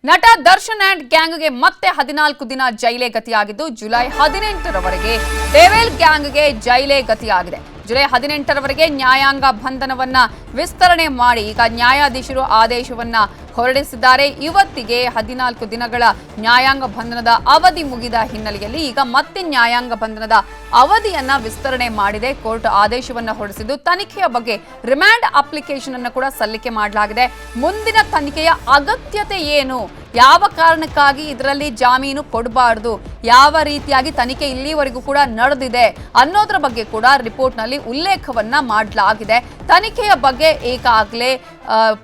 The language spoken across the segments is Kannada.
ನಟ ದರ್ಶನ್ ಅಂಡ್ ಗ್ಯಾಂಗ್ಗೆ ಮತ್ತೆ 14 ದಿನ ಜೈಲೇ ಗತಿಯಾಗಿದ್ದು ಜುಲೈ 18ರವರೆಗೆ ಡೆವಿಲ್ ಗ್ಯಾಂಗ್ಗೆ ಜೈಲೇ ಗತಿಯಾಗಿದೆ. ಜುಲೈ 18ರವರೆಗೆ ನ್ಯಾಯಾಂಗ ಬಂಧನವನ್ನ ವಿಸ್ತರಣೆ ಮಾಡಿ ಈಗ ನ್ಯಾಯಾಧೀಶರು ಆದೇಶವನ್ನ ಹೊರಡಿಸಿದ್ದಾರೆ. ಇವತ್ತಿಗೆ 14 ದಿನಗಳ ನ್ಯಾಯಾಂಗ ಬಂಧನದ ಅವಧಿ ಮುಗಿದ ಹಿನ್ನೆಲೆಯಲ್ಲಿ ಈಗ ಮತ್ತೆ ನ್ಯಾಯಾಂಗ ಬಂಧನದ ಅವಧಿಯನ್ನ ವಿಸ್ತರಣೆ ಮಾಡಿದೆ. ಕೋರ್ಟ್ ಆದೇಶವನ್ನ ಹೊರಡಿಸಿದ್ದು ತನಿಖೆಯ ಬಗ್ಗೆ ರಿಮ್ಯಾಂಡ್ ಅಪ್ಲಿಕೇಶನ್ ಅನ್ನು ಕೂಡ ಸಲ್ಲಿಕೆ ಮಾಡಲಾಗಿದೆ. ಮುಂದಿನ ತನಿಖೆಯ ಅಗತ್ಯತೆ ಏನು, ಯಾವ ಕಾರಣಕ್ಕಾಗಿ ಇದರಲ್ಲಿ ಜಾಮೀನು ಕೊಡಬಾರದು, ಯಾವ ರೀತಿಯಾಗಿ ತನಿಖೆ ಇಲ್ಲಿವರೆಗೂ ಕೂಡ ನಡೆದಿದೆ ಅನ್ನೋದ್ರ ಬಗ್ಗೆ ಕೂಡ ರಿಪೋರ್ಟ್ ನಲ್ಲಿ ಉಲ್ಲೇಖವನ್ನ ಮಾಡಲಾಗಿದೆ. ತನಿಖೆಯ ಬಗ್ಗೆ ಈಗಾಗಲೇ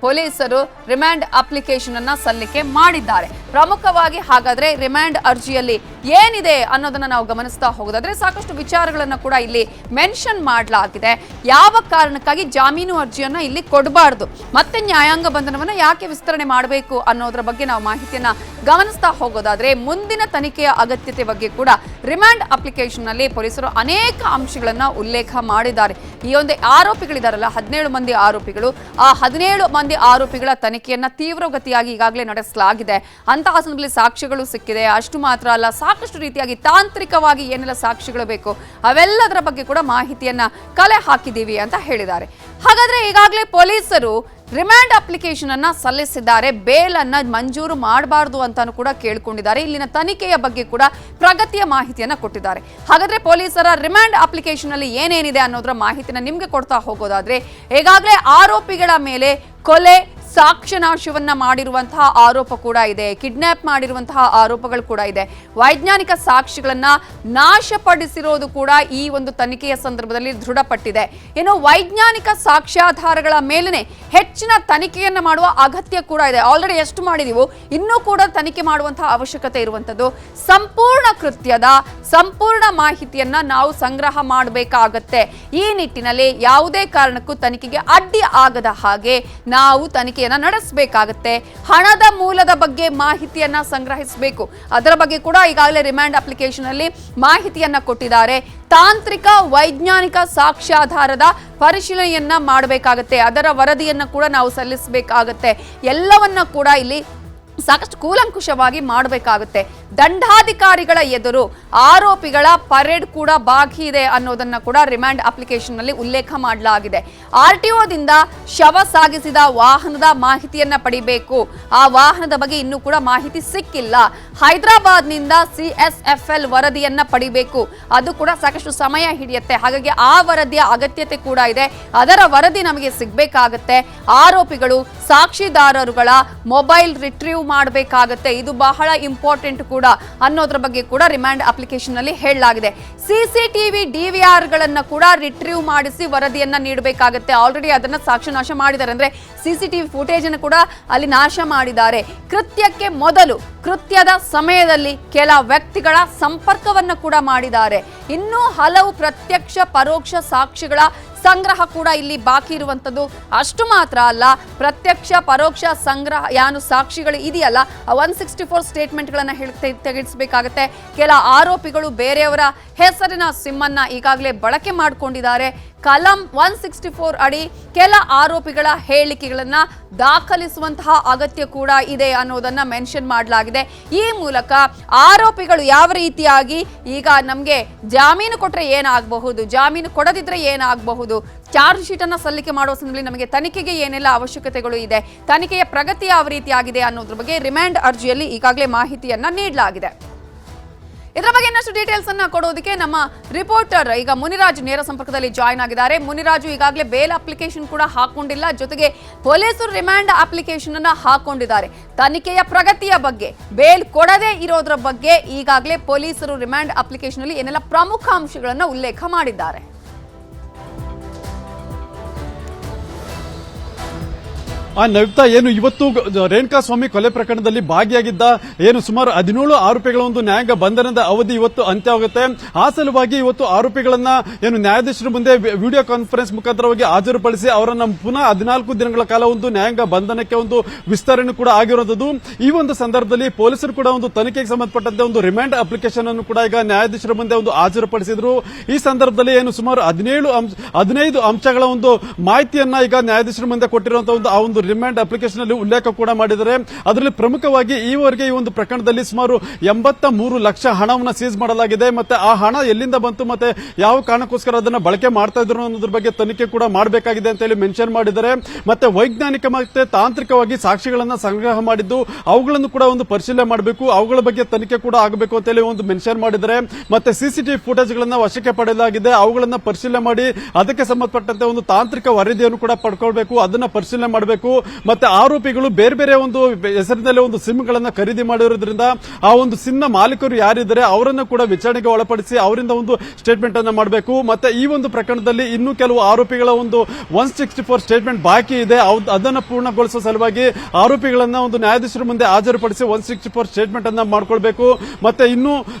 ಪೊಲೀಸರು ರಿಮ್ಯಾಂಡ್ ಅಪ್ಲಿಕೇಶನ್ ಅನ್ನ ಸಲ್ಲಿಕೆ ಮಾಡಿದ್ದಾರೆ. ಪ್ರಮುಖವಾಗಿ ಹಾಗಾದ್ರೆ ರಿಮ್ಯಾಂಡ್ ಅರ್ಜಿಯಲ್ಲಿ ಏನಿದೆ ಅನ್ನೋದನ್ನ ನಾವು ಗಮನಿಸ್ತಾ ಹೋಗೋದಾದ್ರೆ ಸಾಕಷ್ಟು ವಿಚಾರಗಳನ್ನ ಕೂಡ ಇಲ್ಲಿ ಮೆನ್ಷನ್ ಮಾಡಲಾಗಿದೆ. ಯಾವ ಕಾರಣಕ್ಕಾಗಿ ಜಾಮೀನು ಅರ್ಜಿಯನ್ನ ಇಲ್ಲಿ ಕೊಡಬಾರದು, ಮತ್ತೆ ನ್ಯಾಯಾಂಗ ಬಂಧನವನ್ನ ಯಾಕೆ ವಿಸ್ತರಣೆ ಮಾಡಬೇಕು ಅನ್ನೋದ್ರ ಬಗ್ಗೆ ನಾವು ಮಾಹಿತಿಯನ್ನ ಗಮನಿಸ್ತಾ ಹೋಗೋದಾದ್ರೆ ಮುಂದಿನ ತನಿಖೆಯ ಅಗತ್ಯತೆ ಬಗ್ಗೆ ಕೂಡ ರಿಮ್ಯಾಂಡ್ ಅಪ್ಲಿಕೇಶನ್ ನಲ್ಲಿ ಪೊಲೀಸರು ಅನೇಕ ಅಂಶಗಳನ್ನ ಉಲ್ಲೇಖ ಮಾಡಿದ್ದಾರೆ. ಈ ಒಂದು ಆರೋಪಿಗಳಿದಾರಲ್ಲ 17 ಮಂದಿ ಆರೋಪಿಗಳು, ಆ 17 ಮಂದಿ ಆರೋಪಿಗಳ ತನಿಖೆಯನ್ನ ತೀವ್ರಗತಿಯಾಗಿ ಈಗಾಗಲೇ ನಡೆಸಲಾಗಿದೆ. ಅಂತಹ ಸಂದರ್ಭದಲ್ಲಿ ಸಾಕ್ಷ್ಯಗಳು ಸಿಕ್ಕಿದೆ. ಅಷ್ಟು ಮಾತ್ರ ಅಲ್ಲ, ಸಾಕಷ್ಟು ರೀತಿಯಾಗಿ ತಾಂತ್ರಿಕವಾಗಿ ಏನೆಲ್ಲ ಸಾಕ್ಷಿಗಳು ಬೇಕು ಅವೆಲ್ಲದರ ಬಗ್ಗೆ ಕೂಡ ಮಾಹಿತಿಯನ್ನ ಕಲೆ ಹಾಕಿದ್ದೀವಿ ಅಂತ ಹೇಳಿದ್ದಾರೆ. ಹಾಗಾದ್ರೆ ಈಗಾಗಲೇ ಪೊಲೀಸರು ರಿಮ್ಯಾಂಡ್ ಅಪ್ಲಿಕೇಶನ್ ಅನ್ನ ಸಲ್ಲಿಸಿದ್ದಾರೆ. ಬೇಲ್ ಅನ್ನ ಮಂಜೂರು ಮಾಡಬಾರದು ಅಂತಾನು ಕೂಡ ಕೇಳಿಕೊಂಡಿದ್ದಾರೆ. ಇಲ್ಲಿನ ತನಿಖೆಯ ಬಗ್ಗೆ ಕೂಡ ಪ್ರಗತಿಯ ಮಾಹಿತಿಯನ್ನ ಕೊಟ್ಟಿದ್ದಾರೆ. ಹಾಗಾದ್ರೆ ಪೊಲೀಸರ ರಿಮ್ಯಾಂಡ್ ಅಪ್ಲಿಕೇಶನ್ ಅಲ್ಲಿ ಏನೇನಿದೆ ಅನ್ನೋದರ ಮಾಹಿತಿನ ನಿಮ್ಗೆ ಕೊಡ್ತಾ ಹೋಗೋದಾದ್ರೆ ಈಗಾಗಲೇ ಆರೋಪಿಗಳ ಮೇಲೆ ಕೊಲೆ, ಸಾಕ್ಷ್ಯನಾಶವನ್ನ ಮಾಡಿರುವಂತಹ ಆರೋಪ ಕೂಡ ಇದೆ, ಕಿಡ್ನಾಪ್ ಮಾಡಿರುವಂತಹ ಆರೋಪಗಳು ಕೂಡ ಇದೆ, ವೈಜ್ಞಾನಿಕ ಸಾಕ್ಷಿಗಳನ್ನ ನಾಶಪಡಿಸಿರೋದು ಕೂಡ ಈ ಒಂದು ತನಿಖೆಯ ಸಂದರ್ಭದಲ್ಲಿ ದೃಢಪಟ್ಟಿದೆ. ಇನ್ನು ವೈಜ್ಞಾನಿಕ ಸಾಕ್ಷ್ಯಾಧಾರಗಳ ಮೇಲೆನೆ ಹೆಚ್ಚಿನ ತನಿಖೆಯನ್ನ ಮಾಡುವ ಅಗತ್ಯ ಕೂಡ ಇದೆ. ಆಲ್ರೆಡಿ ಎಷ್ಟು ಮಾಡಿದೀವೋ ಇನ್ನೂ ಕೂಡ ತನಿಖೆ ಮಾಡುವಂತಹ ಅವಶ್ಯಕತೆ ಇರುವಂತದ್ದು. ಸಂಪೂರ್ಣ ಕೃತ್ಯದ ಸಂಪೂರ್ಣ ಮಾಹಿತಿಯನ್ನ ನಾವು ಸಂಗ್ರಹ ಮಾಡಬೇಕಾಗತ್ತೆ. ಈ ನಿಟ್ಟಿನಲ್ಲಿ ಯಾವುದೇ ಕಾರಣಕ್ಕೂ ತನಿಖೆಗೆ ಅಡ್ಡಿ ಆಗದ ಹಾಗೆ ನಾವು ತನಿಖೆಯನ್ನ ನಡೆಸಬೇಕಾಗತ್ತೆ. ಹಣದ ಮೂಲದ ಬಗ್ಗೆ ಮಾಹಿತಿಯನ್ನ ಸಂಗ್ರಹಿಸಬೇಕು. ಅದರ ಬಗ್ಗೆ ಕೂಡ ಈಗಾಗಲೇ ರಿಮ್ಯಾಂಡ್ ಅಪ್ಲಿಕೇಶನ್ ಅಲ್ಲಿ ಮಾಹಿತಿಯನ್ನ ಕೊಟ್ಟಿದ್ದಾರೆ. ತಾಂತ್ರಿಕ ವೈಜ್ಞಾನಿಕ ಸಾಕ್ಷ್ಯಾಧಾರದ ಪರಿಶೀಲನೆಯನ್ನ ಮಾಡಬೇಕಾಗತ್ತೆ. ಅದರ ವರದಿಯನ್ನ ಕೂಡ ನಾವು ಸಲ್ಲಿಸಬೇಕಾಗತ್ತೆ. ಎಲ್ಲವನ್ನ ಕೂಡ ಇಲ್ಲಿ ಸಾಕಷ್ಟು ಕೂಲಂಕುಷವಾಗಿ ಮಾಡಬೇಕಾಗುತ್ತೆ. ದಂಡಾಧಿಕಾರಿಗಳ ಎದುರು ಆರೋಪಿಗಳ ಪರೇಡ್ ಕೂಡ ಬಾಕಿ ಇದೆ ಅನ್ನೋದನ್ನ ಕೂಡ ರಿಮ್ಯಾಂಡ್ ಅಪ್ಲಿಕೇಶನ್ ನಲ್ಲಿ ಉಲ್ಲೇಖ ಮಾಡಲಾಗಿದೆ. ಆರ್ಟಿಒದಿಂದ ಶವ ಸಾಗಿಸಿದ ವಾಹನದ ಮಾಹಿತಿಯನ್ನ ಪಡಿಬೇಕು. ಆ ವಾಹನದ ಬಗ್ಗೆ ಇನ್ನೂ ಕೂಡ ಮಾಹಿತಿ ಸಿಕ್ಕಿಲ್ಲ. ಹೈದರಾಬಾದ್ನಿಂದ CSFL ವರದಿಯನ್ನ ಪಡಿಬೇಕು. ಅದು ಕೂಡ ಸಾಕಷ್ಟು ಸಮಯ ಹಿಡಿಯುತ್ತೆ. ಹಾಗಾಗಿ ಆ ವರದಿಯ ಅಗತ್ಯತೆ ಕೂಡ ಇದೆ. ಅದರ ವರದಿ ನಮಗೆ ಸಿಗ್ಬೇಕಾಗತ್ತೆ. ಆರೋಪಿಗಳು ಸಾಕ್ಷಿದಾರರುಗಳ ಮೊಬೈಲ್ ರಿಟ್ರೀವ್ ಮಾಡಬೇಕಾಗತ್ತೆ. ಇದು ಬಹಳ ಇಂಪಾರ್ಟೆಂಟ್ ಕೂಡ ಅನ್ನೋದ್ರ ಬಗ್ಗೆ ಕೂಡ ರಿಮ್ಯಾಂಡ್ ಅಪ್ಲಿಕೇಶನ್ ನಲ್ಲಿ ಹೇಳಲಾಗಿದೆ. CCTV DVR ಗಳನ್ನ ಕೂಡ ರಿಟ್ರೀವ್ ಮಾಡಿಸಿ ವರದಿಯನ್ನ ನೀಡಬೇಕಾಗುತ್ತೆ. ಆಲ್ರೆಡಿ ಅದನ್ನ ಸಾಕ್ಷ್ಯನಾಶ ಮಾಡಿದ್ದಾರೆ, ಅಂದ್ರೆ CCTV ಫುಟೇಜ್ ಅನ್ನು ಕೂಡ ಅಲ್ಲಿ ನಾಶ ಮಾಡಿದ್ದಾರೆ. ಕೃತ್ಯಕ್ಕೆ ಮೊದಲು, ಕೃತ್ಯದ ಸಮಯದಲ್ಲಿ ಕೆಲ ವ್ಯಕ್ತಿಗಳ ಸಂಪರ್ಕವನ್ನ ಕೂಡ ಮಾಡಿದ್ದಾರೆ. ಇನ್ನೂ ಹಲವು ಪ್ರತ್ಯಕ್ಷ ಪರೋಕ್ಷ ಸಾಕ್ಷಿಗಳ ಸಂಗ್ರಹ ಕೂಡ ಇಲ್ಲಿ ಬಾಕಿ ಇರುವಂತದ್ದು. ಅಷ್ಟು ಮಾತ್ರ ಅಲ್ಲ, ಪ್ರತ್ಯಕ್ಷ ಪರೋಕ್ಷ ಸಂಗ್ರಹ ಏನು ಸಾಕ್ಷಿಗಳು ಇದೆಯಲ್ಲ 164 ಸ್ಟೇಟ್ಮೆಂಟ್ ಗಳನ್ನ ತೆಗೆಸಬೇಕಾಗತ್ತೆ. ಕೆಲ ಆರೋಪಿಗಳು ಬೇರೆಯವರ ಹೆಸರಿನ ಸಿಮ್ ಅನ್ನ ಈಗಾಗಲೇ ಬಳಕೆ ಮಾಡಿಕೊಂಡಿದ್ದಾರೆ. ಕಲಂ 164 ಅಡಿ ಕೆಲ ಆರೋಪಿಗಳ ಹೇಳಿಕೆಗಳನ್ನ ದಾಖಲಿಸುವಂತಹ ಅಗತ್ಯ ಕೂಡ ಇದೆ ಅನ್ನೋದನ್ನ ಮೆನ್ಷನ್ ಮಾಡಲಾಗಿದೆ. ಈ ಮೂಲಕ ಆರೋಪಿಗಳು ಯಾವ ರೀತಿಯಾಗಿ ಈಗ ನಮ್ಗೆ ಜಾಮೀನು ಕೊಟ್ರೆ ಏನಾಗಬಹುದು, ಜಾಮೀನು ಕೊಡದಿದ್ರೆ ಏನಾಗಬಹುದು, ಚಾರ್ಜ್ ಶೀಟ್ ಅನ್ನ ಸಲ್ಲಿಕೆ ಮಾಡುವ ಸಂದರ್ಭದಲ್ಲಿ ನಮಗೆ ತನಿಖೆಗೆ ಏನೆಲ್ಲ ಅವಶ್ಯಕತೆಗಳು ಇದೆ, ತನಿಖೆಯ ಪ್ರಗತಿ ಯಾವ ರೀತಿಯಾಗಿದೆ ಅನ್ನೋದ್ರ ಬಗ್ಗೆ ರಿಮ್ಯಾಂಡ್ ಅರ್ಜಿಯಲ್ಲಿ ಈಗಾಗಲೇ ಮಾಹಿತಿಯನ್ನ ನೀಡಲಾಗಿದೆ. ಇದರ ಬಗ್ಗೆ ಇನ್ನಷ್ಟು ಡೀಟೇಲ್ಸ್ ಅನ್ನ ಕೊಡೋದಕ್ಕೆ ನಮ್ಮ ರಿಪೋರ್ಟರ್ ಈಗ ಮುನಿರಾಜು ನೇರ ಸಂಪರ್ಕದಲ್ಲಿ ಜಾಯ್ನ್ ಆಗಿದ್ದಾರೆ. ಮುನಿರಾಜು, ಈಗಾಗಲೇ ಬೇಲ್ ಅಪ್ಲಿಕೇಶನ್ ಕೂಡ ಹಾಕೊಂಡಿಲ್ಲ, ಜೊತೆಗೆ ಪೊಲೀಸರು ರಿಮ್ಯಾಂಡ್ ಅಪ್ಲಿಕೇಶನ್ ಅನ್ನ ಹಾಕೊಂಡಿದ್ದಾರೆ. ತನಿಖೆಯ ಪ್ರಗತಿಯ ಬಗ್ಗೆ, ಬೇಲ್ ಕೊಡದೇ ಇರೋದ್ರ ಬಗ್ಗೆ ಈಗಾಗಲೇ ಪೊಲೀಸರು ರಿಮ್ಯಾಂಡ್ ಅಪ್ಲಿಕೇಶನ್ ಅಲ್ಲಿ ಏನೆಲ್ಲ ಪ್ರಮುಖ ಅಂಶಗಳನ್ನ ಉಲ್ಲೇಖ ಮಾಡಿದ್ದಾರೆ? ನವಿತಾ, ಏನು ಇವತ್ತು ರೇಣುಕಾಸ್ವಾಮಿ ಕೊಲೆ ಪ್ರಕರಣದಲ್ಲಿ ಭಾಗಿಯಾಗಿದ್ದ ಏನು ಸುಮಾರು 17 ಆರೋಪಿಗಳ ಒಂದು ನ್ಯಾಯಾಂಗ ಬಂಧನದ ಅವಧಿ ಇವತ್ತು ಅಂತ್ಯವಾಗುತ್ತೆ. ಆ ಸಲುವಾಗಿ ಇವತ್ತು ಆರೋಪಿಗಳನ್ನ ಏನು ನ್ಯಾಯಾಧೀಶರ ಮುಂದೆ ವಿಡಿಯೋ ಕಾನ್ಫರೆನ್ಸ್ ಮುಖಾಂತರವಾಗಿ ಹಾಜರುಪಡಿಸಿ ಅವರನ್ನ ಪುನಃ 14 ದಿನಗಳ ಕಾಲ ಒಂದು ನ್ಯಾಯಾಂಗ ಬಂಧನಕ್ಕೆ ಒಂದು ವಿಸ್ತರಣೆ ಕೂಡ ಆಗಿರುವಂತದ್ದು. ಈ ಒಂದು ಸಂದರ್ಭದಲ್ಲಿ ಪೊಲೀಸರು ಕೂಡ ಒಂದು ತನಿಖೆಗೆ ಸಂಬಂಧಪಟ್ಟಂತೆ ಒಂದು ರಿಮ್ಯಾಂಡ್ ಅಪ್ಲಿಕೇಶನ್ ಅನ್ನು ಕೂಡ ಈಗ ನ್ಯಾಯಾಧೀಶರ ಮುಂದೆ ಒಂದು ಹಾಜರುಪಡಿಸಿದ್ರು. ಈ ಸಂದರ್ಭದಲ್ಲಿ ಏನು ಸುಮಾರು 15 ಅಂಶಗಳ ಒಂದು ಮಾಹಿತಿಯನ್ನ ಈಗ ನ್ಯಾಯಾಧೀಶರ ಮುಂದೆ ಕೊಟ್ಟಿರುವಂತಹ ಒಂದು ರಿಮಾಂಡ್ ಅಪ್ಲಿಕೇಶನ್ ಅಲ್ಲಿ ಉಲ್ಲೇಖ ಕೂಡ ಮಾಡಿದ್ದಾರೆ. ಅದರಲ್ಲಿ ಪ್ರಮುಖವಾಗಿ ಈವರೆಗೆ ಈ ಒಂದು ಪ್ರಕರಣದಲ್ಲಿ ಸುಮಾರು 83 ಲಕ್ಷ ಹಣವನ್ನು ಸೀಸ್ ಮಾಡಲಾಗಿದೆ. ಮತ್ತೆ ಆ ಹಣ ಎಲ್ಲಿಂದ ಬಂತು ಮತ್ತೆ ಯಾವ ಕಾರಣಕ್ಕೋಸ್ಕರ ಅದನ್ನ ಬಳಕೆ ಮಾಡ್ತಾ ಇದ್ರು ಅನ್ನೋದ್ರ ಬಗ್ಗೆ ತನಿಖೆ ಕೂಡ ಮಾಡಬೇಕಾಗಿದೆ ಅಂತ ಹೇಳಿ ಮೆನ್ಷನ್ ಮಾಡಿದ್ದಾರೆ. ಮತ್ತೆ ವೈಜ್ಞಾನಿಕ ಮತ್ತೆ ತಾಂತ್ರಿಕವಾಗಿ ಸಾಕ್ಷಿಗಳನ್ನ ಸಂಗ್ರಹ ಮಾಡಿದ್ದು ಅವುಗಳನ್ನು ಕೂಡ ಒಂದು ಪರಿಶೀಲನೆ ಮಾಡಬೇಕು, ಅವುಗಳ ಬಗ್ಗೆ ತನಿಖೆ ಕೂಡ ಆಗಬೇಕು ಅಂತ ಹೇಳಿ ಒಂದು ಮೆನ್ಷನ್ ಮಾಡಿದ್ದಾರೆ. ಮತ್ತೆ ಸಿಸಿಟಿವಿ ಫುಟೇಜ್ ಗಳನ್ನ ವಶಕ್ಕೆ ಪಡೆಯಲಾಗಿದೆ, ಅವುಗಳನ್ನ ಪರಿಶೀಲನೆ ಮಾಡಿ ಅದಕ್ಕೆ ಸಂಬಂಧಪಟ್ಟಂತೆ ಒಂದು ತಾಂತ್ರಿಕ ವರದಿಯನ್ನು ಕೂಡ ಪಡ್ಕೊಳ್ಬೇಕು, ಅದನ್ನ ಪರಿಶೀಲನೆ ಮಾಡಬೇಕು. ಮತ್ತೆ ಆರೋಪಿಗಳು ಬೇರೆ ಬೇರೆ ಒಂದು ಹೆಸರಿನಲ್ಲಿ ಒಂದು ಸಿಮ್ ಗಳನ್ನ ಖರೀದಿ ಮಾಡಿರೋದ್ರಿಂದ ಆ ಒಂದು ಸಿಮ್ ನ ಮಾಲೀಕರು ಯಾರಿದ್ದಾರೆ ಅವರನ್ನು ಕೂಡ ವಿಚಾರಣೆಗೆ ಒಳಪಡಿಸಿ ಅವರಿಂದ ಒಂದು ಸ್ಟೇಟ್ಮೆಂಟ್ ಅನ್ನ ಮಾಡಬೇಕು. ಮತ್ತೆ ಈ ಒಂದು ಪ್ರಕರಣದಲ್ಲಿ ಇನ್ನೂ ಕೆಲವು ಆರೋಪಿಗಳ ಒಂದು 164 ಸ್ಟೇಟ್ಮೆಂಟ್ ಬಾಕಿ ಇದೆ, ಅದನ್ನು ಪೂರ್ಣಗೊಳಿಸುವ ಸಲುವಾಗಿ ಆರೋಪಿಗಳನ್ನ ಒಂದು ನ್ಯಾಯಾಧೀಶರ ಮುಂದೆ ಹಾಜರುಪಡಿಸಿ 164 ಸ್ಟೇಟ್ಮೆಂಟ್ ಅನ್ನ ಮಾಡ್ಕೊಳ್ಬೇಕು. ಮತ್ತೆ ಇನ್ನು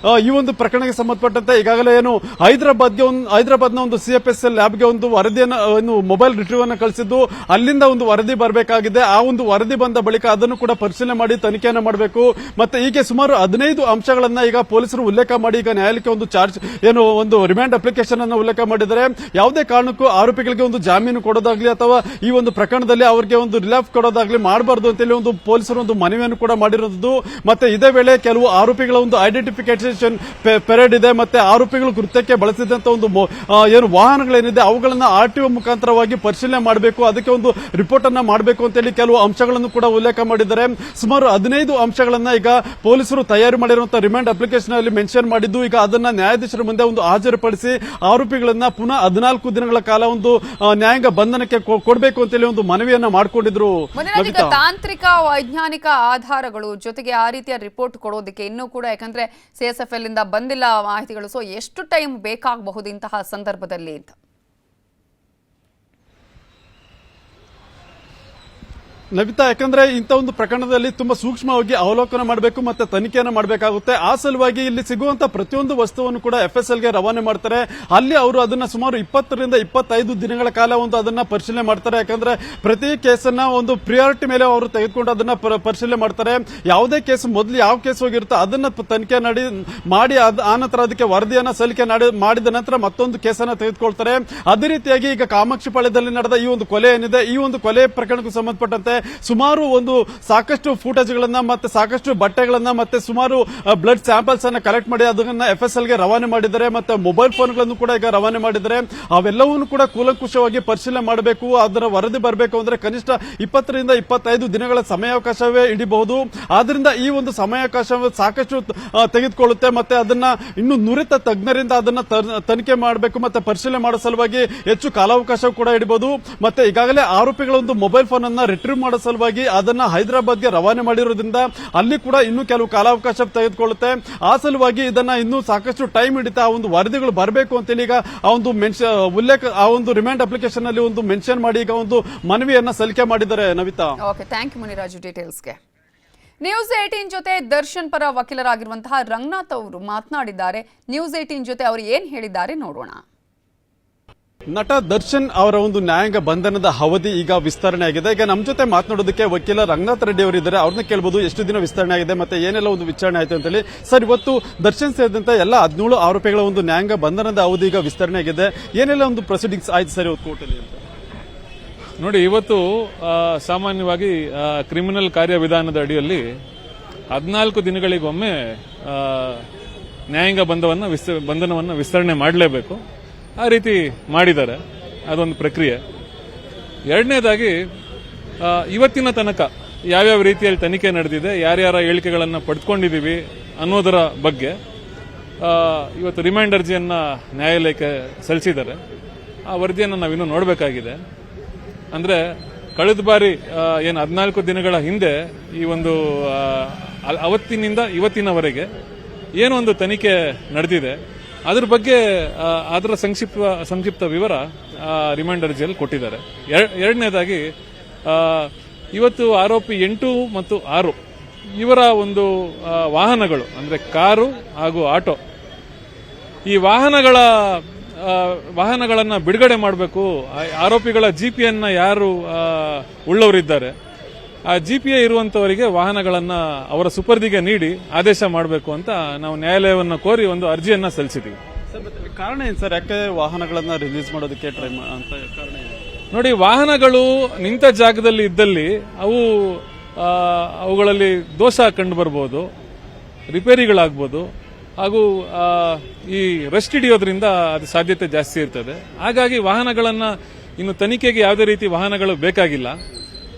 ಈ ಒಂದು ಪ್ರಕರಣಕ್ಕೆ ಸಂಬಂಧಪಟ್ಟಂತೆ ಈಗಾಗಲೇ ಏನು ಹೈದರಾಬಾದ್ನ ಒಂದು ಸಿಎಫ್ಎಸ್ಎಲ್ ಲ್ಯಾಬ್ಗೆ ಒಂದು ವರದಿಯನ್ನು ಮೊಬೈಲ್ ರಿಟ್ರೀವ್ ಅನ್ನು ಕಳಿಸಿದ್ದು, ಅಲ್ಲಿಂದ ಒಂದು ವರದಿ ಬರಬೇಕಾಗಿದೆ. ಆ ಒಂದು ವರದಿ ಬಂದ ಬಳಿಕ ಅದನ್ನು ಕೂಡ ಪರಿಶೀಲನೆ ಮಾಡಿ ತನಿಖೆಯನ್ನು ಮಾಡಬೇಕು. ಮತ್ತೆ ಹೀಗೆ ಸುಮಾರು 15 ಅಂಶಗಳನ್ನ ಈಗ ಪೊಲೀಸರು ಉಲ್ಲೇಖ ಮಾಡಿ ಈಗ ನ್ಯಾಯಾಲಯಕ್ಕೆ ಒಂದು ಒಂದು ರಿಮಾಂಡ್ ಅಪ್ಲಿಕೇಶನ್ ಅನ್ನು ಉಲ್ಲೇಖ ಮಾಡಿದ್ದಾರೆ. ಯಾವುದೇ ಕಾರಣಕ್ಕೂ ಆರೋಪಿಗಳಿಗೆ ಒಂದು ಜಾಮೀನು ಕೊಡೋದಾಗ್ಲಿ ಅಥವಾ ಈ ಒಂದು ಪ್ರಕರಣದಲ್ಲಿ ಅವರಿಗೆ ಒಂದು ರಿಲೀಫ್ ಕೊಡೋದಾಗ್ಲಿ ಮಾಡಬಾರದು ಅಂತೇಳಿ ಒಂದು ಪೊಲೀಸರು ಒಂದು ಮನವಿಯನ್ನು ಕೂಡ ಮಾಡಿರೋದು. ಮತ್ತೆ ಇದೇ ವೇಳೆ ಕೆಲವು ಆರೋಪಿಗಳ ಒಂದು ಐಡೆಂಟಿಫಿಕೇಶನ್ ಪೆರೇಡ್ ಇದೆ. ಮತ್ತೆ ಆರೋಪಿಗಳು ಕೃತ್ಯಕ್ಕೆ ಬಳಸಿದಂತ ಒಂದು ಏನು ವಾಹನಗಳೇನಿದೆ ಅವುಗಳನ್ನ ಆರ್ಟಿಒ ಮುಖಾಂತರವಾಗಿ ಪರಿಶೀಲನೆ ಮಾಡಬೇಕು, ಅದಕ್ಕೆ ಒಂದು ರಿಪೋರ್ಟ್ ಅನ್ನ ಮಾಡಬೇಕು ಅಂತೇಳಿ ಕೆಲವು ಅಂಶಗಳನ್ನು ಕೂಡ ಉಲ್ಲೇಖ ಮಾಡಿದ್ದಾರೆ. ಸುಮಾರು 15 ಅಂಶಗಳನ್ನ ಈಗ ಪೊಲೀಸರು ತಯಾರಿ ಮಾಡಿರುವಂತಹ ರಿಮಾಂಡ್ ಅಪ್ಲಿಕೇಶನ್ ಅಲ್ಲಿ ಮೆನ್ಷನ್ ಮಾಡಿದ್ದು, ಈಗ ಅದನ್ನ ನ್ಯಾಯಾಧೀಶರ ಮುಂದೆ ಒಂದು ಹಾಜರುಪಡಿಸಿ ಆರೋಪಿಗಳನ್ನ ಪುನಃ 14 ದಿನಗಳ ಕಾಲ ಒಂದು ನ್ಯಾಯಾಂಗ ಬಂಧನಕ್ಕೆ ಕೊಡಬೇಕು ಅಂತೇಳಿ ಒಂದು ಮನವಿಯನ್ನ ಮಾಡಿಕೊಂಡಿದ್ರು. ತಾಂತ್ರಿಕ ವೈಜ್ಞಾನಿಕ ಆಧಾರಗಳು ಜೊತೆಗೆ ಆ ರೀತಿಯ ರಿಪೋರ್ಟ್ ಕೊಡೋದಕ್ಕೆ ಇನ್ನೂ ಕೂಡ ಯಾಕಂದ್ರೆ ಸಿಎಸ್ಎಫ್ಎಲ್ ಇಂದ ಬಂದಿಲ್ಲ ಮಾಹಿತಿಗಳು, ಸೊ ಎಷ್ಟು ಟೈಮ್ ಬೇಕಾಗಬಹುದು ಇಂತಹ ಸಂದರ್ಭದಲ್ಲಿ ಅಂತ? ನವಿತಾ, ಯಾಕಂದ್ರೆ ಇಂಥ ಒಂದು ಪ್ರಕರಣದಲ್ಲಿ ತುಂಬಾ ಸೂಕ್ಷ್ಮವಾಗಿ ಅವಲೋಕನ ಮಾಡಬೇಕು ಮತ್ತೆ ತನಿಖೆಯನ್ನು ಮಾಡಬೇಕಾಗುತ್ತೆ. ಆ ಸಲುವಾಗಿ ಇಲ್ಲಿ ಸಿಗುವಂತ ಪ್ರತಿಯೊಂದು ವಸ್ತುವನ್ನು ಕೂಡ ಎಫ್ಎಸ್ಎಲ್ಗೆ ರವಾನೆ ಮಾಡ್ತಾರೆ. ಅಲ್ಲಿ ಅವರು ಅದನ್ನ ಸುಮಾರು 20 ರಿಂದ 25 ದಿನಗಳ ಕಾಲ ಒಂದು ಅದನ್ನ ಪರಿಶೀಲನೆ ಮಾಡ್ತಾರೆ. ಯಾಕಂದ್ರೆ ಪ್ರತಿ ಕೇಸನ್ನ ಒಂದು ಪ್ರಿಯಾರಿಟಿ ಮೇಲೆ ಅವರು ತೆಗೆದುಕೊಂಡು ಅದನ್ನ ಪರಿಶೀಲನೆ ಮಾಡ್ತಾರೆ. ಯಾವುದೇ ಕೇಸ್ ಮೊದಲು ಯಾವ ಕೇಸ್ ಹೋಗಿರುತ್ತೋ ಅದನ್ನ ತನಿಖೆ ಮಾಡಿ ಆ ನಂತರ ಅದಕ್ಕೆ ವರದಿಯನ್ನ ಸಲ್ಲಿಕೆ ಮಾಡಿದ ನಂತರ ಮತ್ತೊಂದು ಕೇಸನ್ನ ತೆಗೆದುಕೊಳ್ತಾರೆ. ಅದೇ ರೀತಿಯಾಗಿ ಈಗ ಕಾಮಾಕ್ಷಿಪಾಳ್ಯದಲ್ಲಿ ನಡೆದ ಈ ಒಂದು ಕೊಲೆ ಏನಿದೆ, ಈ ಒಂದು ಕೊಲೆ ಪ್ರಕರಣಕ್ಕೆ ಸಂಬಂಧಪಟ್ಟಂತೆ ಸುಮಾರು ಒಂದು ಸಾಕಷ್ಟು ಫುಟೇಜ್ಗಳನ್ನ ಮತ್ತೆ ಸಾಕಷ್ಟು ಬಟ್ಟೆಗಳನ್ನ ಮತ್ತೆ ಸುಮಾರು ಬ್ಲಡ್ ಸ್ಯಾಂಪಲ್ಸ್ ಅನ್ನ ಕಲೆಕ್ಟ್ ಮಾಡಿ ಅದನ್ನ ಎಫ್ಎಸ್ಎಲ್ಗೆ ರವಾನೆ ಮಾಡಿದ್ದಾರೆ. ಮತ್ತೆ ಮೊಬೈಲ್ ಫೋನ್ಗಳನ್ನು ಕೂಡ ಈಗ ರವಾನೆ ಮಾಡಿದ್ದಾರೆ. ಅವೆಲ್ಲವನ್ನೂ ಕೂಡ ಕೂಲಂಕುಷವಾಗಿ ಪರಿಶೀಲನೆ ಮಾಡಬೇಕು. ಅದರ ವರದಿ ಬರಬೇಕು ಅಂದ್ರೆ ಕನಿಷ್ಠ 20 ರಿಂದ 25 ದಿನಗಳ ಸಮಯಾವಕಾಶವೇ ಹಿಡಿಬಹುದು. ಆದ್ರಿಂದ ಈ ಒಂದು ಸಮಯಾವಕಾಶ ಸಾಕಷ್ಟು ತೆಗೆದುಕೊಳ್ಳುತ್ತೆ. ಮತ್ತೆ ಅದನ್ನ ಇನ್ನು ನುರಿತ ತಜ್ಞರಿಂದ ಅದನ್ನ ತನಿಖೆ ಮಾಡಬೇಕು ಮತ್ತೆ ಪರಿಶೀಲನೆ ಮಾಡೋ ಸಲುವಾಗಿ ಹೆಚ್ಚು ಕಾಲಾವಕಾಶ ಕೂಡ ಹಿಡಿಬಹುದು. ಮತ್ತೆ ಈಗಾಗಲೇ ಆರೋಪಿಗಳ ಒಂದು ಮೊಬೈಲ್ ಫೋನ್ ಅನ್ನ ರಿಟ್ರೀವ್ ಮಾಡೋ ಸಲುವಾಗಿ ಅದನ್ನ ಹೈದರಾಬಾದ್ಗೆ ರವಾನೆ ಮಾಡಿರೋದ್ರಿಂದ ಅಲ್ಲಿ ಕೂಡ ಇನ್ನೂ ಕೆಲವು ಕಾಲಾವಕಾಶ ತೆಗೆದುಕೊಳ್ಳುತ್ತೆ. ಆ ಸಲುವಾಗಿ ಇದನ್ನ ಇನ್ನೂ ಸಾಕಷ್ಟು ಟೈಮ್ ಹಿಡಿತಾ ಆ ಒಂದು ವರದಿಗಳು ಬರಬೇಕು ಅಂತೇಳಿ ಈಗ ಆ ಒಂದು ಉಲ್ಲೇಖ ಆ ಒಂದು ರಿಮಾಂಡ್ ಅಪ್ಲಿಕೇಶನ್ ಅಲ್ಲಿ ಒಂದು ಮೆನ್ಷನ್ ಮಾಡಿ ಈಗ ಒಂದು ಮನವಿಯನ್ನ ಸಲ್ಲಿಕೆ ಮಾಡಿದ್ದಾರೆ. Navitha, okay, thank you Muniraju ಡೀಟೇಲ್ಸ್ಗೆ. ನ್ಯೂಸ್ 18 ಜೊತೆ ದರ್ಶನ್ ಪರ ವಕೀಲರಾಗಿರುವಂತಹ ರಂಗನಾಥ್ ಅವರು ಮಾತನಾಡಿದ್ದಾರೆ. ನ್ಯೂಸ್ 18 ಜೊತೆ ಅವರು ಏನ್ ಹೇಳಿದ್ದಾರೆ ನೋಡೋಣ. ನಟ ದರ್ಶನ್ ಅವರ ಒಂದು ನ್ಯಾಯಾಂಗ ಬಂಧನದ ಅವಧಿ ಈಗ ವಿಸ್ತರಣೆ ಆಗಿದೆ. ಈಗ ನಮ್ಮ ಜೊತೆ ಮಾತನಾಡೋದಕ್ಕೆ ವಕೀಲ ರಂಗನಾಥ್ ರೆಡ್ಡಿ ಅವರು ಇದ್ದಾರೆ. ಅವ್ರನ್ನ ಕೇಳಬಹುದು ಎಷ್ಟು ದಿನ ವಿಸ್ತರಣೆ ಆಗಿದೆ ಮತ್ತೆ ಏನೆಲ್ಲ ಒಂದು ವಿಚಾರಣೆ ಆಯ್ತು ಅಂತ ಹೇಳಿ. ಸರ್, ಇವತ್ತು ದರ್ಶನ್ ಸೇರಿದಂತೆ ಎಲ್ಲ 17 ಆರೋಪಿಗಳ ಒಂದು ನ್ಯಾಯಾಂಗ ಬಂಧನದ ಅವಧಿ ಈಗ ವಿಸ್ತರಣೆ ಆಗಿದೆ. ಏನೆಲ್ಲ ಒಂದು ಪ್ರೊಸೀಡಿಂಗ್ಸ್ ಆಯ್ತು ಸರ್ ಇವತ್ತು ಕೋರ್ಟಲ್ಲಿ ಅಂತ? ನೋಡಿ, ಇವತ್ತು ಸಾಮಾನ್ಯವಾಗಿ ಕ್ರಿಮಿನಲ್ ಕಾರ್ಯವಿಧಾನದ ಅಡಿಯಲ್ಲಿ 14 ದಿನಗಳಿಗೊಮ್ಮೆ ನ್ಯಾಯಾಂಗ ಬಂಧನವನ್ನು ವಿಸ್ತರಣೆ ಮಾಡಲೇಬೇಕು. ಆ ರೀತಿ ಮಾಡಿದ್ದಾರೆ, ಅದೊಂದು ಪ್ರಕ್ರಿಯೆ. ಎರಡನೇದಾಗಿ ಇವತ್ತಿನ ತನಕ ಯಾವ್ಯಾವ ರೀತಿಯಲ್ಲಿ ತನಿಖೆ ನಡೆದಿದೆ, ಯಾರ್ಯಾರ ಹೇಳಿಕೆಗಳನ್ನು ಪಡೆದುಕೊಂಡಿದ್ದೀವಿ ಅನ್ನೋದರ ಬಗ್ಗೆ ಇವತ್ತು ರಿಮೈಂಡ್ ಅರ್ಜಿಯನ್ನು ನ್ಯಾಯಾಲಯಕ್ಕೆ ಸಲ್ಲಿಸಿದ್ದಾರೆ. ಆ ವರದಿಯನ್ನು ನಾವಿನ್ನೂ ನೋಡಬೇಕಾಗಿದೆ. ಅಂದರೆ ಕಳೆದ ಬಾರಿ ಏನು 14 ದಿನಗಳ ಹಿಂದೆ ಈ ಒಂದು ಅವತ್ತಿನಿಂದ ಇವತ್ತಿನವರೆಗೆ ಏನೊಂದು ತನಿಖೆ ನಡೆದಿದೆ ಅದ್ರ ಬಗ್ಗೆ ಅದರ ಸಂಕ್ಷಿಪ್ತ ವಿವರ ರಿಮೈಂಡ್ ಅರ್ಜಿಯಲ್ಲಿ ಕೊಟ್ಟಿದ್ದಾರೆ. ಎರಡನೇದಾಗಿ ಇವತ್ತು ಆರೋಪಿ 8 ಮತ್ತು 6 ಇವರ ಒಂದು ವಾಹನಗಳು ಅಂದರೆ ಕಾರು ಹಾಗೂ ಆಟೋ, ಈ ವಾಹನಗಳನ್ನು ಬಿಡುಗಡೆ ಮಾಡಬೇಕು. ಆರೋಪಿಗಳ ಜಿಪಿಯನ್ನು ಯಾರು ಉಳ್ಳವರಿದ್ದಾರೆ ಆ ಜಿಪಿಎ ಇರುವಂತವರಿಗೆ ವಾಹನಗಳನ್ನು ಅವರ ಸುಪರ್ದಿಗೆ ನೀಡಿ ಆದೇಶ ಮಾಡಬೇಕು ಅಂತ ನಾವು ನ್ಯಾಯಾಲಯವನ್ನು ಕೋರಿ ಒಂದು ಅರ್ಜಿಯನ್ನ ಸಲ್ಲಿಸಿದ್ದೀವಿ. ಕಾರಣ ಏನು ಸರ್, ಯಾಕೆ ವಾಹನಗಳನ್ನ ರಿಲೀಸ್ ಮಾಡೋದಕ್ಕೆ ಟ್ರೈ ಅಂತ ಕಾರಣ ಏನು? ನೋಡಿ, ವಾಹನಗಳು ನಿಂತ ಜಾಗದಲ್ಲಿ ಇದ್ದಲ್ಲಿ ಅವುಗಳಲ್ಲಿ ದೋಷ ಕಂಡು ಬರ್ಬೋದು, ರಿಪೇರಿಗಳಾಗ್ಬೋದು, ಹಾಗೂ ಈ ರೆಸ್ಟ್ ಹಿಡಿಯೋದ್ರಿಂದ ಅದು ಸಾಧ್ಯತೆ ಜಾಸ್ತಿ ಇರ್ತದೆ. ಹಾಗಾಗಿ ವಾಹನಗಳನ್ನು ಇನ್ನು ತನಿಖೆಗೆ ಯಾವುದೇ ರೀತಿ ವಾಹನಗಳು ಬೇಕಾಗಿಲ್ಲ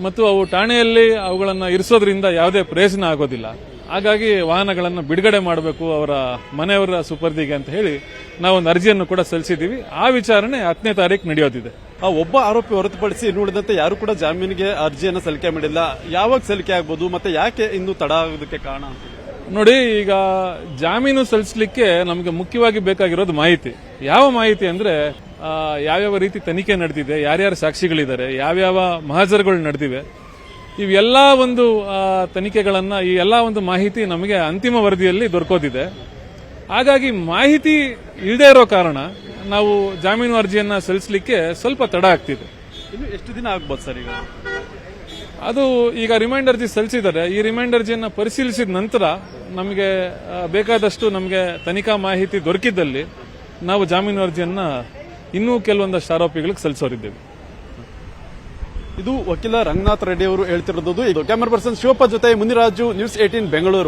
ಮತ್ತು ಅವು ಠಾಣೆಯಲ್ಲಿ ಅವುಗಳನ್ನು ಇರಿಸೋದ್ರಿಂದ ಯಾವುದೇ ಪ್ರಯೋಜನ ಆಗೋದಿಲ್ಲ. ಹಾಗಾಗಿ ವಾಹನಗಳನ್ನು ಬಿಡುಗಡೆ ಮಾಡಬೇಕು ಅವರ ಮನೆಯವರ ಸುಪರ್ದಿಗೆ ಅಂತ ಹೇಳಿ ನಾವೊಂದು ಅರ್ಜಿಯನ್ನು ಕೂಡ ಸಲ್ಲಿಸಿದ್ದೀವಿ. ಆ ವಿಚಾರಣೆ 10ನೇ ತಾರೀಕು ನಡೆಯೋದಿದೆ. ಆ ಒಬ್ಬ ಆರೋಪಿ ಹೊರತುಪಡಿಸಿ ಇನ್ನು ಉಳಿದಂತೆ ಯಾರು ಕೂಡ ಜಾಮೀನಿಗೆ ಅರ್ಜಿಯನ್ನು ಸಲ್ಲಿಕೆ ಮಾಡಿಲ್ಲ. ಯಾವಾಗ ಸಲ್ಲಿಕೆ ಆಗ್ಬೋದು ಮತ್ತೆ ಯಾಕೆ ಇನ್ನು ತಡ ಆಗೋದಕ್ಕೆ ಕಾರಣ? ನೋಡಿ, ಈಗ ಜಾಮೀನು ಸಲ್ಲಿಸಲಿಕ್ಕೆ ನಮಗೆ ಮುಖ್ಯವಾಗಿ ಬೇಕಾಗಿರೋದು ಮಾಹಿತಿ. ಯಾವ ಮಾಹಿತಿ ಅಂದ್ರೆ ಯಾವ್ಯಾವ ರೀತಿ ತನಿಖೆ ನಡೆದಿದೆ, ಯಾರ್ಯಾರು ಸಾಕ್ಷಿಗಳಿದ್ದಾರೆ, ಯಾವ್ಯಾವ ಮಹಾಜರುಗಳು ನಡೆದಿವೆ, ಇವೆಲ್ಲ ಒಂದು ತನಿಖೆಗಳನ್ನ, ಈ ಎಲ್ಲ ಒಂದು ಮಾಹಿತಿ ನಮಗೆ ಅಂತಿಮ ವರದಿಯಲ್ಲಿ ದೊರಕೋದಿದೆ. ಹಾಗಾಗಿ ಮಾಹಿತಿ ಇಲ್ಲದೆ ಇರೋ ಕಾರಣ ನಾವು ಜಾಮೀನು ಅರ್ಜಿಯನ್ನ ಸಲ್ಲಿಸಲಿಕ್ಕೆ ಸ್ವಲ್ಪ ತಡ ಆಗ್ತಿದೆ. ಇನ್ನು ಎಷ್ಟು ದಿನ ಆಗ್ಬೋದು ಸರ್? ಅದು ಈಗ ರಿಮೈಂಡ್ ಅರ್ಜಿ ಸಲ್ಲಿಸಿದ್ದಾರೆ. ಈ ರಿಮೈಂಡ್ ಅರ್ಜಿಯನ್ನು ಪರಿಶೀಲಿಸಿದ ನಂತರ ನಮಗೆ ಬೇಕಾದಷ್ಟು ನಮಗೆ ತನಿಖಾ ಮಾಹಿತಿ ದೊರಕಿದ್ದಲ್ಲಿ ನಾವು ಜಾಮೀನು ಅರ್ಜಿಯನ್ನ ಇನ್ನೂ ಕೆಲವೊಂದಷ್ಟು ಆರೋಪಿಗಳಿಗೆ ಸಲ್ಲಿಸೋರಿದ್ದೇವೆ. ಇದು ವಕೀಲ ರಂಗನಾಥ್ ರೆಡ್ಡಿ ಅವರು ಹೇಳ್ತಿರೋದು. ಕ್ಯಾಮರಾ ಪರ್ಸನ್ ಶಿವಪ್ಪ ಜೊತೆ ಮುನಿರಾಜು, ನ್ಯೂಸ್ 18 ಬೆಂಗಳೂರು.